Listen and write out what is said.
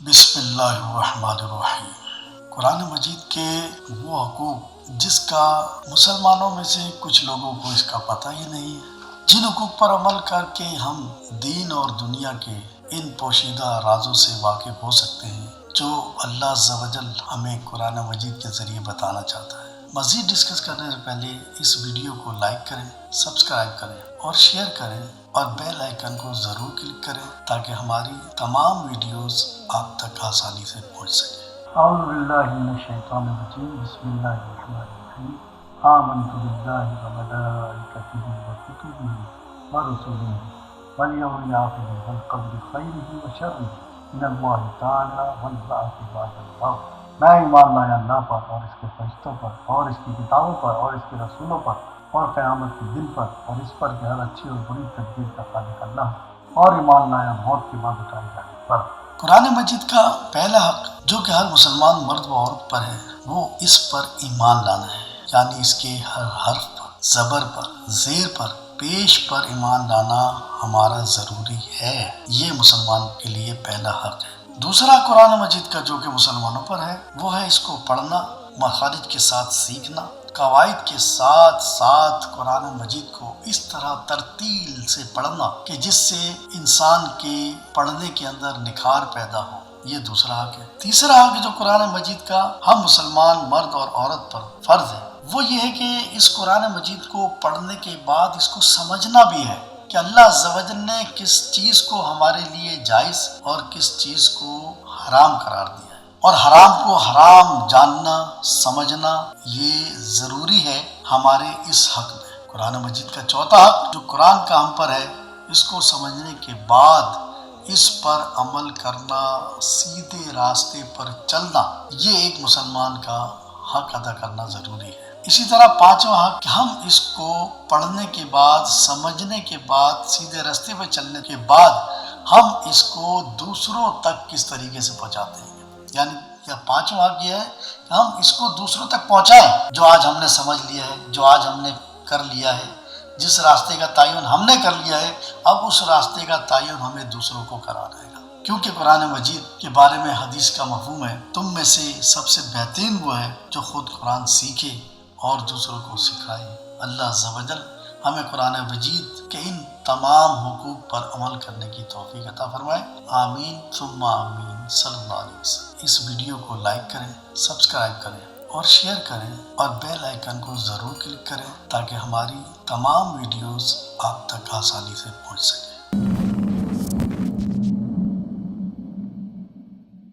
بسم اللہ الرحمن الرحیم۔ قرآن مجید کے وہ حقوق جس کا مسلمانوں میں سے کچھ لوگوں کو اس کا پتہ ہی نہیں ہے، جن حقوق پر عمل کر کے ہم دین اور دنیا کے ان پوشیدہ رازوں سے واقف ہو سکتے ہیں جو اللہ عز و جل ہمیں قرآن مجید کے ذریعے بتانا چاہتا ہے۔ مزید ڈسکس کرنے سے پہلے اس ویڈیو کو لائک کریں، سبسکرائب کریں اور شیئر کریں اور بیل آئیکن کو ضرور کلک کریں تاکہ ہماری تمام ویڈیوز آپ تک آسانی سے پہنچ سکیں۔ اعوذ باللہ من الشیطان الرجیم، بسم اللہ الرحمن الرحیم۔ آمنت باللہ وملائکتہ وکتبہ ورسلہ والیوم الآخر والقدر خیرہ وشرہ من اللہ تعالی والبعث بعد الموت۔ میں ایمان لایا اللہ پر اور اس کے فرشتوں پر اور اس کی کتابوں پر اور اس کے رسولوں پر اور قیامت کے دن پر اور اس پر کہ ہر اچھی اور بری تدبیر کا خالق اللہ ہے، اور ایمان لایا موت کے بعد اٹھائے جانے پر۔ قرآن مجید کا پہلا حق جو کہ ہر مسلمان مرد و عورت پر ہے وہ اس پر ایمان لانا ہے، یعنی اس کے ہر حرف پر، زبر پر، زیر پر، پیش پر ایمان لانا ہمارا ضروری ہے۔ یہ مسلمان کے لیے پہلا حق ہے۔ دوسرا قرآن مجید کا جو کہ مسلمانوں پر ہے وہ ہے اس کو پڑھنا، مخارج کے ساتھ سیکھنا، قواعد کے ساتھ ساتھ قرآن مجید کو اس طرح ترتیل سے پڑھنا کہ جس سے انسان کے پڑھنے کے اندر نکھار پیدا ہو، یہ دوسرا حق ہے۔ تیسرا حق جو قرآن مجید کا ہم مسلمان مرد اور عورت پر فرض ہے وہ یہ ہے کہ اس قرآن مجید کو پڑھنے کے بعد اس کو سمجھنا بھی ہے کہ اللہ عز و جل نے کس چیز کو ہمارے لیے جائز اور کس چیز کو حرام قرار دیا ہے، اور حرام کو حرام جاننا سمجھنا یہ ضروری ہے ہمارے اس حق میں۔ قرآن مجید کا چوتھا حق جو قرآن کا ہم پر ہے، اس کو سمجھنے کے بعد اس پر عمل کرنا، سیدھے راستے پر چلنا، یہ ایک مسلمان کا حق ادا کرنا ضروری ہے۔ اسی طرح پانچواں حق کہ ہم اس کو پڑھنے کے بعد، سمجھنے کے بعد، سیدھے راستے پہ چلنے کے بعد ہم اس کو دوسروں تک کس طریقے سے پہنچاتے ہیں، یعنی یہ پانچواں حق یہ ہے کہ ہم اس کو دوسروں تک پہنچائیں جو آج ہم نے سمجھ لیا ہے، جو آج ہم نے کر لیا ہے، جس راستے کا تعین ہم نے کر لیا ہے، اب اس راستے کا تعین ہمیں دوسروں کو کرانا ہے، کیونکہ قرآن مجید کے بارے میں حدیث کا مفہوم ہے تم میں سے سب سے بہترین وہ ہے جو خود قرآن سیکھے اور دوسروں کو سکھائے۔ اللہ عز و جل ہمیں قرآن مجید کے ان تمام حقوق پر عمل کرنے کی توفیق عطا فرمائے، آمین ثم آمین صلی اللہ علیہ وسلم۔ اس ویڈیو کو لائک کریں، سبسکرائب کریں اور شیئر کریں اور بیل آئیکن کو ضرور کلک کریں تاکہ ہماری تمام ویڈیوز آپ تک آسانی سے پہنچ سکیں۔